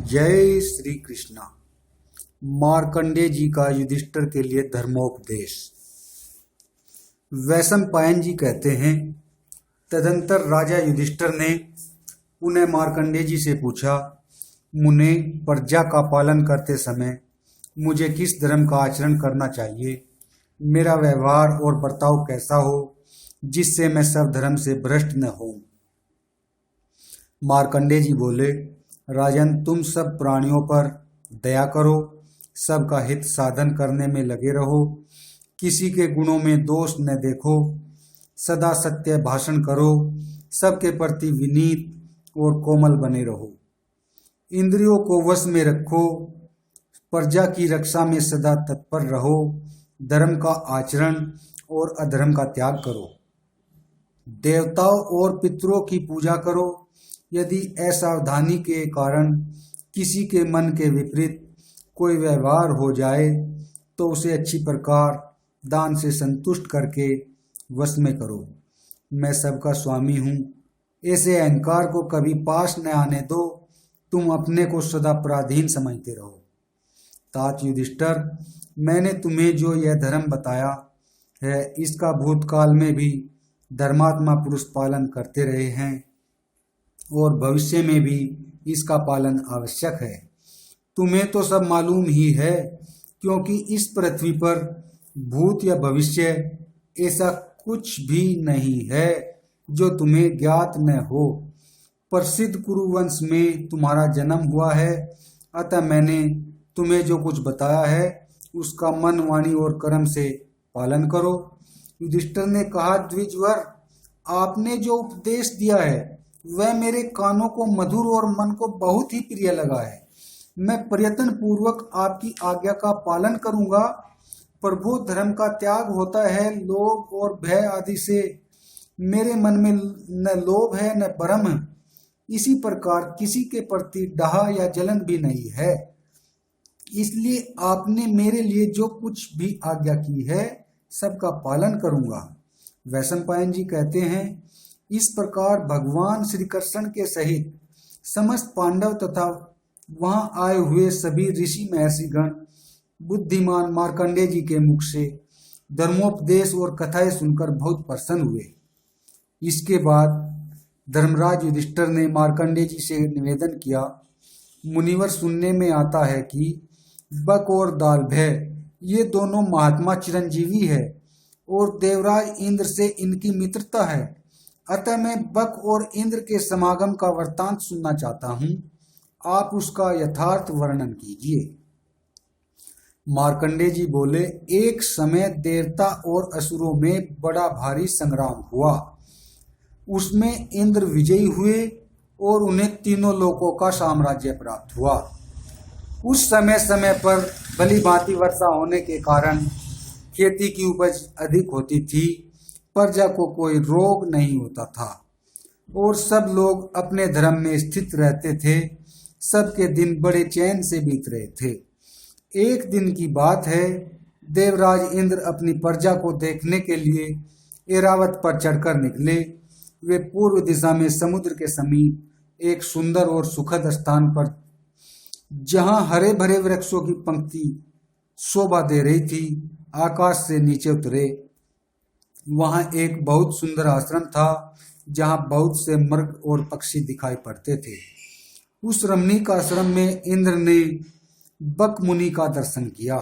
जय श्री कृष्णा। मार्कंडेय जी का युधिष्ठिर के लिए धर्मोपदेश। वैशंपायन जी कहते हैं, तदंतर राजा युधिष्ठिर ने पुनः मार्कंडेय जी से पूछा, मुने, प्रजा का पालन करते समय मुझे किस धर्म का आचरण करना चाहिए? मेरा व्यवहार और बर्ताव कैसा हो जिससे मैं सब धर्म से भ्रष्ट न हूँ? मार्कंडेय जी बोले, राजन, तुम सब प्राणियों पर दया करो, सबका हित साधन करने में लगे रहो, किसी के गुणों में दोष न देखो, सदा सत्य भाषण करो, सबके प्रति विनीत और कोमल बने रहो, इंद्रियों को वश में रखो, प्रजा की रक्षा में सदा तत्पर रहो, धर्म का आचरण और अधर्म का त्याग करो, देवताओं और पितरों की पूजा करो। यदि असावधानी के कारण किसी के मन के विपरीत कोई व्यवहार हो जाए तो उसे अच्छी प्रकार दान से संतुष्ट करके वश में करो। मैं सबका स्वामी हूँ, ऐसे अहंकार को कभी पास न आने दो। तुम अपने को सदा पराधीन समझते रहो। तात युधिष्ठिर, मैंने तुम्हें जो यह धर्म बताया है, इसका भूतकाल में भी धर्मात्मा पुरुष पालन करते रहे हैं और भविष्य में भी इसका पालन आवश्यक है। तुम्हें तो सब मालूम ही है, क्योंकि इस पृथ्वी पर भूत या भविष्य ऐसा कुछ भी नहीं है जो तुम्हें ज्ञात न हो। प्रसिद्ध कुरुवंश में तुम्हारा जन्म हुआ है, अतः मैंने तुम्हें जो कुछ बताया है उसका मन, वाणी और कर्म से पालन करो। युधिष्ठिर ने कहा, द्विजवर, आपने जो उपदेश दिया है वह मेरे कानों को मधुर और मन को बहुत ही प्रिय लगा है। मैं प्रयत्न पूर्वक आपकी आज्ञा का पालन करूंगा। प्रभु, धर्म का त्याग होता है लोभ और भय आदि से। मेरे मन में न लोभ है न भ्रम। इसी प्रकार किसी के प्रति डाह या जलन भी नहीं है। इसलिए आपने मेरे लिए जो कुछ भी आज्ञा की है सबका पालन करूंगा। वैशंपायन जी कहते हैं, इस प्रकार भगवान श्री कृष्ण के सहित समस्त पांडव तथा वहां आए हुए सभी ऋषि महर्षि गण बुद्धिमान मार्कंडेय जी के मुख से धर्मोपदेश और कथाएं सुनकर बहुत प्रसन्न हुए। इसके बाद धर्मराज युधिष्ठिर ने मार्कंडेय जी से निवेदन किया, मुनिवर, सुनने में आता है कि बक और दालभय ये दोनों महात्मा चिरंजीवी है और देवराज इंद्र से इनकी मित्रता है। अतः मैं बक और इंद्र के समागम का वृत्तांत सुनना चाहता हूँ। आप उसका यथार्थ वर्णन कीजिए। मार्कंडेय जी बोले, एक समय देवता और असुरों में बड़ा भारी संग्राम हुआ। उसमें इंद्र विजयी हुए और उन्हें तीनों लोकों का साम्राज्य प्राप्त हुआ। उस समय समय पर भली भांति वर्षा होने के कारण खेती की उपज अधिक होती थी, प्रजा को कोई रोग नहीं होता था और सब लोग अपने धर्म में स्थित रहते थे। सबके दिन बड़े चैन से बीत रहे थे। एक दिन की बात है, देवराज इंद्र अपनी प्रजा को देखने के लिए ऐरावत पर चढ़कर निकले। वे पूर्व दिशा में समुद्र के समीप एक सुंदर और सुखद स्थान पर, जहां हरे भरे वृक्षों की पंक्ति शोभा दे रही थी, आकाश से नीचे उतरे। वहां एक बहुत सुंदर आश्रम था जहां बहुत से मृग और पक्षी दिखाई पड़ते थे। उस रमणीक आश्रम में इंद्र ने बक मुनि का दर्शन किया।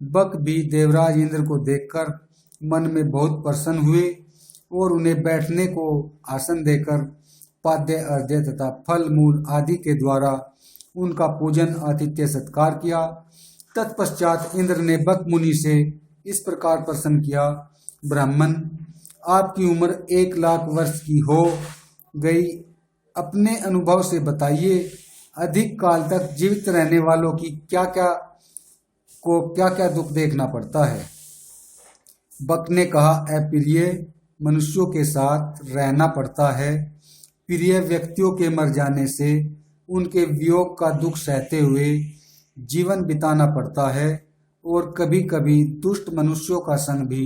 बक भी देवराज इंद्र को देखकर मन में बहुत प्रसन्न हुए और उन्हें बैठने को आसन देकर पाद्य अर्घ्य तथा फल मूल आदि के द्वारा उनका पूजन आतिथ्य सत्कार किया। तत्पश्चात इंद्र ने बक मुनि से इस प्रकार प्रश्न किया, ब्राह्मण, आपकी उम्र 1,00,000 वर्ष की हो गई। अपने अनुभव से बताइए, अधिक काल तक जीवित रहने वालों की क्या क्या दुख देखना पड़ता है? बक ने कहा, अप्रिय मनुष्यों के साथ रहना पड़ता है। प्रिय व्यक्तियों के मर जाने से उनके वियोग का दुख सहते हुए जीवन बिताना पड़ता है और कभी कभी दुष्ट मनुष्यों का संग भी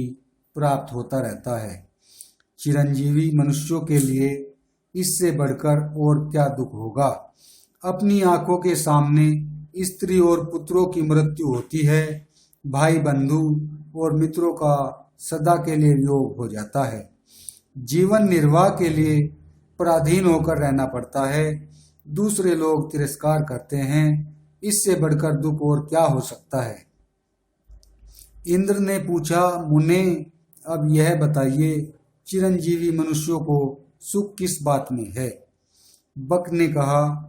प्राप्त होता रहता है। चिरंजीवी मनुष्यों के लिए इससे बढ़कर और क्या दुख होगा। अपनी आंखों के सामने स्त्री और पुत्रों की मृत्यु होती है, भाई बंधु और मित्रों का सदा के लिए वियोग हो जाता है। जीवन निर्वाह के लिए पराधीन होकर रहना पड़ता है, दूसरे लोग तिरस्कार करते हैं, इससे बढ़कर दुख और क्या हो सकता है। इंद्र ने पूछा, मुने अब यह बताइए, चिरंजीवी मनुष्यों को सुख किस बात में है। बक ने कहा,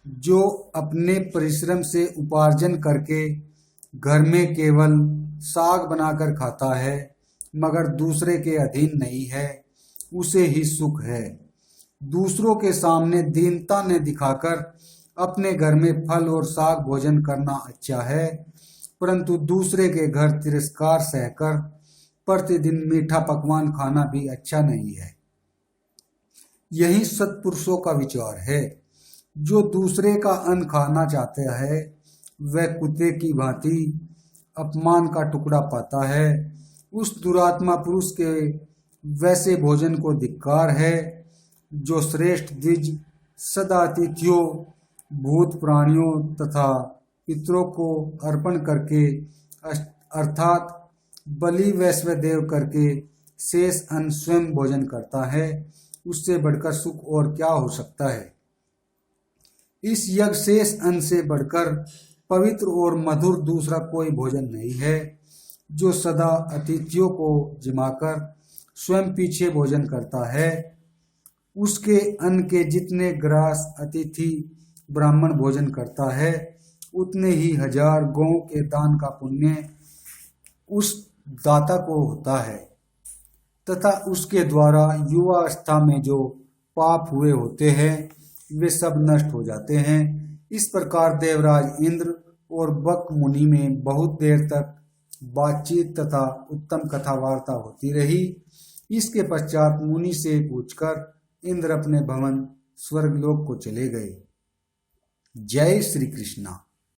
जो अपने परिश्रम से उपार्जन करके घर में केवल साग बनाकर खाता है मगर दूसरे के अधीन नहीं है, उसे ही सुख है। दूसरों के सामने दीनता ने दिखाकर अपने घर में फल और साग भोजन करना अच्छा है, परंतु दूसरे के घर तिरस्कार सहकर प्रतिदिन मीठा पकवान खाना भी अच्छा नहीं है। यही सत्पुरुषों का विचार है। जो दूसरे का अन्न खाना चाहता है वह कुत्ते की भांति अपमान का टुकड़ा पाता है। उस दुरात्मा पुरुष के वैसे भोजन को धिक्कार है जो श्रेष्ठ द्विज सदा अतिथियों, भूत प्राणियों तथा पितरों को अर्पण करके अर्थात बलि वैश्वदेव करके शेष अन्न स्वयं भोजन करता है, उससे बढ़कर सुख और क्या हो सकता है। इस यज्ञ शेष अन्न से बढ़कर पवित्र और मधुर दूसरा कोई भोजन नहीं है। जो सदा अतिथियों को जिमाकर स्वयं पीछे भोजन करता है, उसके अन्न के जितने ग्रास अतिथि ब्राह्मण भोजन करता है, उतने ही 1000 गौं के दान का पुण्य उस दाता को होता है तथा उसके द्वारा युवावस्था में जो पाप हुए होते हैं वे सब नष्ट हो जाते हैं। इस प्रकार देवराज इंद्र और बक मुनि में बहुत देर तक बातचीत तथा उत्तम कथा वार्ता होती रही। इसके पश्चात मुनि से पूछकर इंद्र अपने भवन स्वर्गलोक को चले गए। जय श्री कृष्णा।